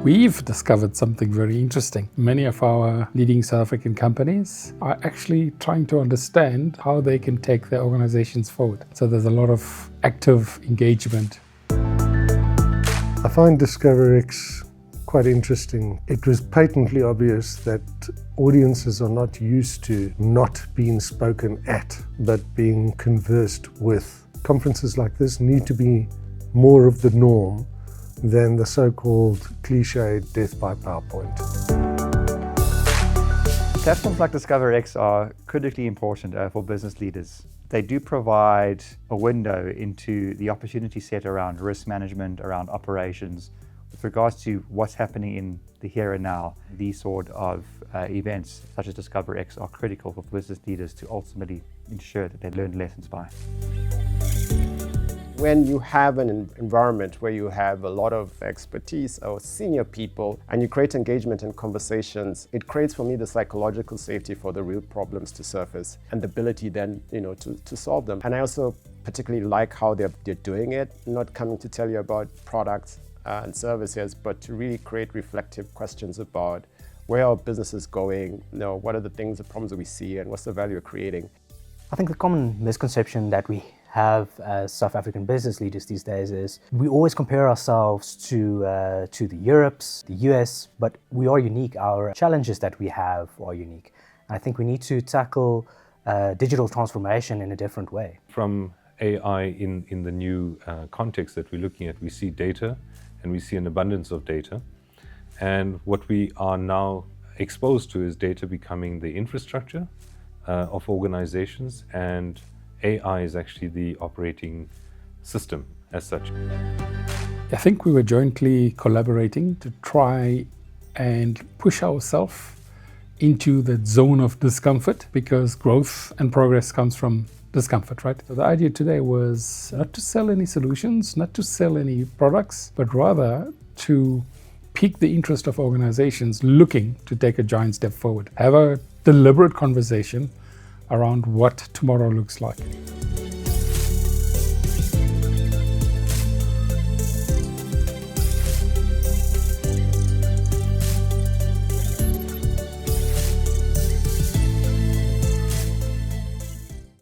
We've discovered something very interesting. Many of our leading South African companies are actually trying to understand how they can take their organizations forward. So there's a lot of active engagement. I find DiscoverX quite interesting. It was patently obvious that audiences are not used to not being spoken at, but being conversed with. Conferences like this need to be more of the norm than the so-called cliched death by PowerPoint. Platforms like DiscoverX are critically important for business leaders. They do provide a window into the opportunity set around risk management, around operations. With regards to what's happening in the here and now, these sort of events such as DiscoverX are critical for business leaders to ultimately ensure that they learn lessons by. When you have an environment where you have a lot of expertise or senior people and you create engagement and conversations, it creates for me the psychological safety for the real problems to surface and the ability then, to solve them. And I also particularly like how they're doing it, not coming to tell you about products and services, but to really create reflective questions about where our business is going, what are the things, the problems that we see, and what's the value we're creating. I think the common misconception that we have as South African business leaders these days is we always compare ourselves to the Europes, the US, but we are unique. Our challenges that we have are unique. And I think we need to tackle digital transformation in a different way. From AI in the new context that we're looking at, we see data and we see an abundance of data. And what we are now exposed to is data becoming the infrastructure of organizations, and AI is actually the operating system as such. I think we were jointly collaborating to try and push ourselves into that zone of discomfort, because growth and progress comes from discomfort, right? So the idea today was not to sell any solutions, not to sell any products, but rather to pique the interest of organizations looking to take a giant step forward. Have a deliberate conversation around what tomorrow looks like.